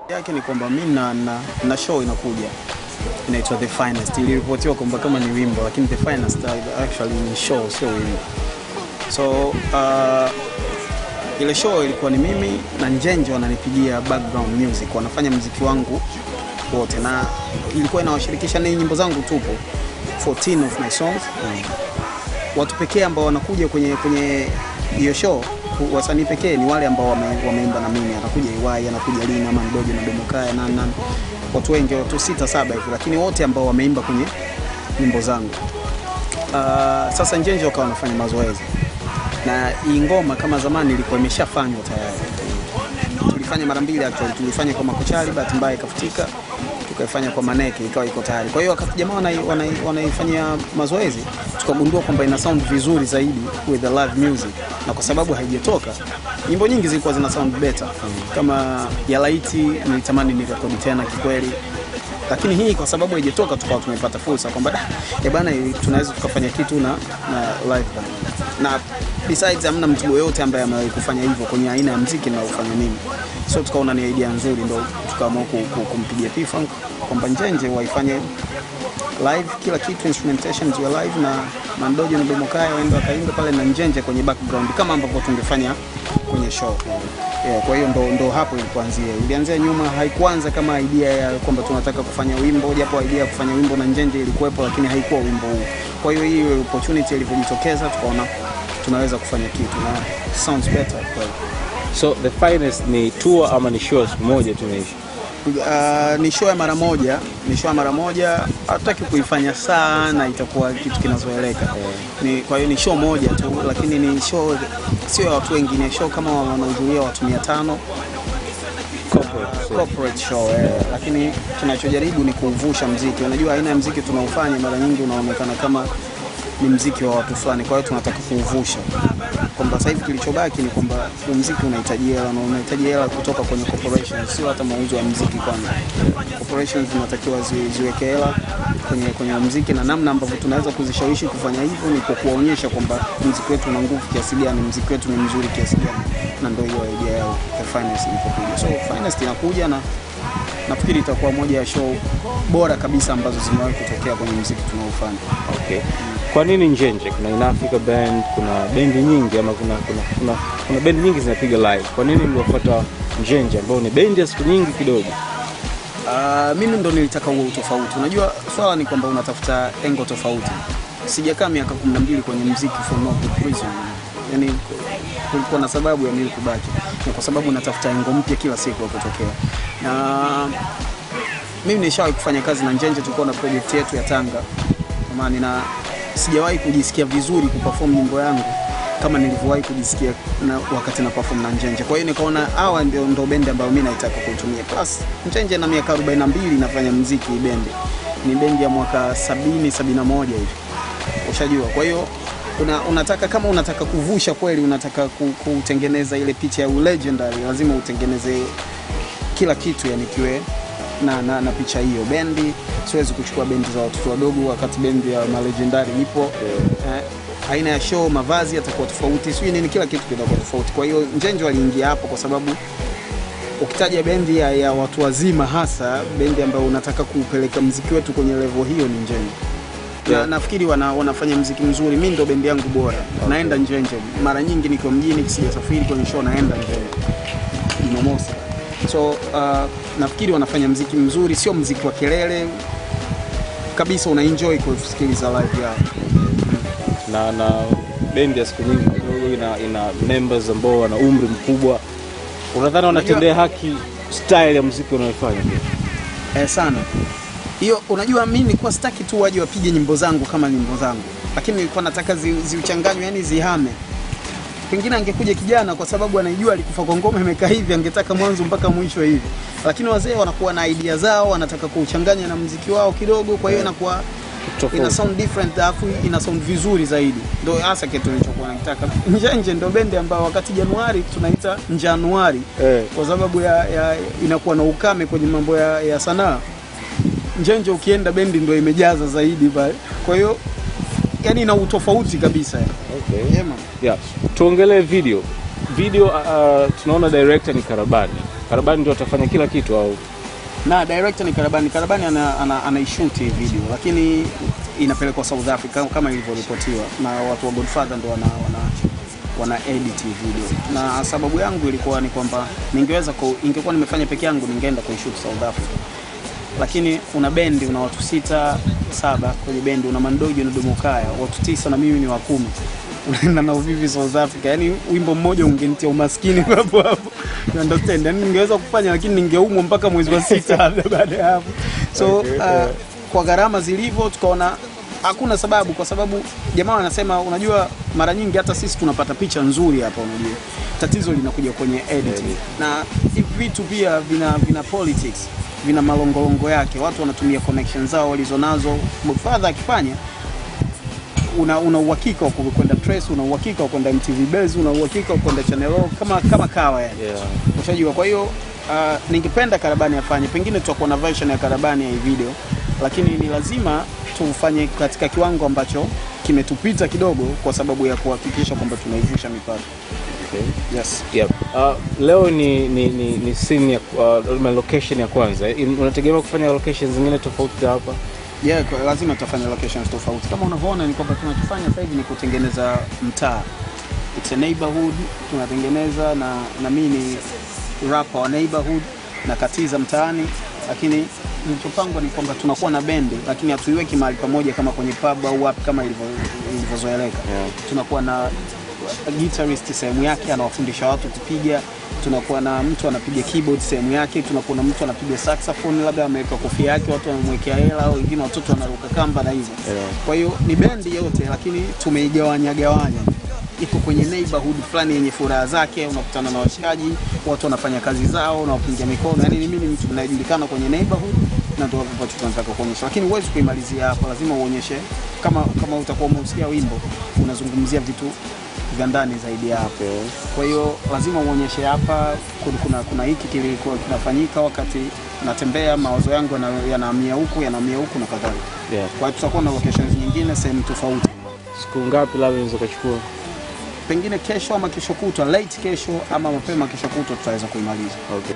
Yake ni kwamba mimi na show inakuja. Inaitwa The Finest. Iliripotiwa kwamba kama ni wimbo, lakini The Finest actually ni show, sio wimbo. So ile show ilikuwa ni mimi na Njenje wananipigia background music, wanafanya muziki wangu wote, na ilikuwa inawashirikisha na nyimbo zangu tupo 14 of my songs. Watu pekee ambao wanakuja kwenye hiyo show, wasanii pekee ni wale ambao wameimba na mimi. Anakuja Iwai, anakuja Lina, Mandojo na Domokaya na watu wengi, watu 6-7 hivi, lakini wote ambao wameimba kwenye nyimbo zangu. Sasa Njenje wakawa wanafanya mazoezi, na hii ngoma kama zamani ilikuwa imeshafanywa tayari. Tulifanya mara mbili actually, tulifanya kwa Makochali, bahati mbaya ikafutika, tukaifanya kwa Maneke ikawa iko tayari. Kwa hiyo wakati jamaa wanaifanyia mazoezi, tukagundua kwamba ina sound vizuri zaidi with the live music, na kwa sababu haijatoka, nyimbo nyingi zilikuwa zina sound better. Kama ya Laiti nilitamani ni rekodi tena kikweli, lakini hii kwa sababu haijatoka tukawa tumepata fursa kwamba bana tunaweza tukafanya kitu na live band. Na besides hamna mtu yoyote ambaye amewahi kufanya hivyo kwenye aina ya muziki na ufanya mimi. So tukaona ni idea nzuri, ndio tukaamua kumpigia P-Funk kwamba Njenje waifanye live, kila kitu, instrumentation ziwe live, na Mandojo na Domokaya waende wakaimba pale na Njenje kwenye background kama ambavyo tungefanya kwenye show. Kwa hiyo ndo hapo ilipoanzia. Ilianzia nyuma, haikuanza kama idea ya kwamba tunataka kufanya wimbo, japo idea ya kufanya wimbo na Njenje ilikuwepo, lakini haikuwa wimbo huu. Kwa hiyo hii opportunity ilipojitokeza, tukaona tunaweza kufanya kitu na sounds better kwa hiyo. So The Finest ni tour ama ni show moja tunaishi? Ni show ya mara moja, hataki kuifanya sana, itakuwa kitu kinazoeleka. Kwa hiyo ni show moja tu, lakini ni show sio ya watu wengi, ni show kama wanahudhuria watu 500, corporate show. Lakini tunachojaribu ni kuvusha muziki. Unajua aina ya muziki tunaofanya mara nyingi unaonekana kama ni muziki wa watu fulani, kwa hiyo tunataka kuvusha kwamba sasa hivi kilichobaki ni kwamba muziki unahitaji hela, na unahitaji hela kutoka kwenye corporations, sio hata mauzo ya muziki. Kwanza corporations zinatakiwa ziweke hela kwenye muziki, na namna ambavyo tunaweza kuzishawishi kufanya hivyo ni kwa kuonyesha kwamba muziki wetu una nguvu kiasi gani, muziki wetu ni mzuri kiasi gani, na ndio hiyo idea ya The Finest ilipokuja. So Finest inakuja, na nafikiri itakuwa moja ya show bora kabisa ambazo zimewahi kutokea kwenye muziki tunaofanya. Okay. Kwa nini Njenje? Kuna In Africa Band, kuna bendi nyingi, ama kuna bendi nyingi zinapiga live. Kwa nini mlifuata Njenje ambao ni bendi ya siku nyingi kidogo? Mimi ndo nilitaka huo tofauti. Unajua swala ni kwamba unatafuta engo tofauti. Sijakaa miaka 12 kwenye muziki for no good reason. Yaani kulikuwa na sababu ya mimi kubaki. Ni kwa sababu natafuta engo mpya kila siku ya kutokea. Na mimi nishawahi kufanya kazi na Njenje, tulikuwa na project yetu ya Tanga. Maana na sijawahi kujisikia vizuri kuperform nyimbo yangu kama nilivyowahi kujisikia wakati na perform na Njenje. Kwa hiyo nikaona hawa ndio bendi ambayo mimi naitaka kuitumia. Plus Njenje na miaka 42 inafanya muziki. Bendi ni bendi ya mwaka 70-71 hivi, ushajua. Kwa hiyo unataka kama unataka kuvusha kweli, unataka kutengeneza ile picha ya legendary, lazima utengeneze kila kitu, yani kiwe na picha hiyo. Bendi siwezi kuchukua bendi za watoto wadogo wakati bendi ya legendary ipo. Aina ya show, mavazi yatakuwa tofauti, sio nini, kila kitu kitakuwa tofauti. Kwa hiyo Njenje aliingia hapo kwa sababu ukitaja bendi ya watu wazima, hasa bendi ambayo unataka kuupeleka muziki wetu kwenye level hiyo, ni Njenje. Na nafikiri wanafanya muziki mzuri. Mimi ndo bendi yangu bora. Naenda Njenje mara nyingi, niko mjini, sijasafiri kwenye show, naenda Njenje Jumamosi. So nafikiri wanafanya muziki mzuri, sio muziki wa kelele kabisa, una enjoy kusikiliza live yao. Na bendi ya siku nyingi ina members ambao wana umri mkubwa. Unadhani wanatendea haki style ya muziki unaofanya? Sana. Hiyo unajua, mimi nilikuwa sitaki tu waje wapige nyimbo zangu kama nyimbo zangu, lakini nilikuwa nataka ziuchanganywe, yani zihame. Pengine angekuja kijana kwa sababu anajua alikufa kwa ngoma imekaa hivi, angetaka mwanzo mpaka mwisho hivi. Lakini wazee wanakuwa na idea zao, wanataka kuchanganya na muziki wao kidogo, kwa hiyo inakuwa ina sound different, afu ina sound vizuri zaidi. Ndio hasa kitu nilichokuwa nataka. Njenje ndio bendi ambayo wakati Januari tunaita Januari, kwa sababu ya inakuwa na ukame kwenye mambo ya sanaa. Njenje ukienda bendi ndio imejaza zaidi pale. Kwa hiyo yani ina utofauti kabisa. Okay. Yeah. Tuongelee video. Tunaona director ni Karabani. Karabani ndio atafanya kila kitu au? Na director ni Karabani. Karabani anaishoot video, lakini inapelekwa South Africa kama ilivyoripotiwa, na watu wa Godfather ndio wana edit video. Na sababu yangu ilikuwa ni kwamba ingekuwa nimefanya peke yangu ningeenda kuishoot South Africa. Lakini una bendi, una watu 6 7 kwenye bendi, una Mandojo na Domokaya, watu 9 na mimi ni wa 10. Unaenda na uvivi South Africa. Yaani wimbo mmoja ungenitia umaskini hapo hapo. You understand? Yaani ningeweza kufanya, lakini ningeumwa mpaka mwezi wa 6 baada ya hapo. So kwa gharama zilivyo tukaona hakuna sababu, kwa sababu jamaa wanasema, unajua mara nyingi hata sisi tunapata picha nzuri hapa, unajua tatizo linakuja kwenye editing. Na hivi vitu pia vina politics, vina malongolongo yake. Watu wanatumia connections zao walizonazo. Godfather akifanya una uhakika wa kwenda Trace, una uhakika wa kwenda MTV Base, una uhakika wa kwenda Channel O kama kawa yani. Ushajua. Kwa hiyo ningependa Karabani afanye, pengine tutakuwa na version ya Karabani ya hii video, lakini ni lazima tufanye katika kiwango ambacho kimetupita kidogo, kwa sababu ya kuhakikisha kwamba tunaivusha mipaka. Okay. Yes. Yep. Leo ni scene ya location ya kwanza. Unategemea kufanya locations zingine tofauti hapa? Yeah, lazima tutafanya locations tofauti. Kama unavyoona ni kwamba tunachofanya sasa hivi ni kutengeneza mtaa. It's a neighborhood tunatengeneza, na mimi ni rapper wa neighborhood na katiza mtaani, lakini mchopangwa ni kwamba tunakuwa na bendi, lakini hatuiweki mahali pamoja kama kwenye pub au wapi kama ilivyozoeleka. Tunakuwa na guitarist sehemu yake anawafundisha watu kupiga, tunakuwa na mtu anapiga keyboard sehemu yake, tunakuwa na mtu anapiga saxophone, labda ameweka kofia yake watu wanamwekea hela, au wengine watoto wanaruka kamba na hivyo. Kwa hiyo ni bendi yote, lakini tumeigawanya. Iko kwenye neighborhood fulani yenye furaha zake, unakutana na washikaji, watu wanafanya kazi zao na wapiga mikono. Yaani mimi ni mtu ninayejulikana kwenye neighborhood na ndio hapo tunataka kuonyesha. Lakini huwezi kuimalizia hapa, lazima uonyeshe kama utakuwa umeusikia wimbo unazungumzia vitu vya ndani zaidi hapo. Kwa hiyo lazima uonyeshe hapa kuna hiki kilikuwa kinafanyika wakati natembea, mawazo yangu yanahamia huku na kadhalika. Kwa hiyo tutakuwa na locations nyingine sehemu tofauti. Siku ngapi labda unaweza kuchukua? Pengine kesho ama kesho kutwa, late kesho ama mapema kesho kutwa tutaweza kuimaliza. Okay.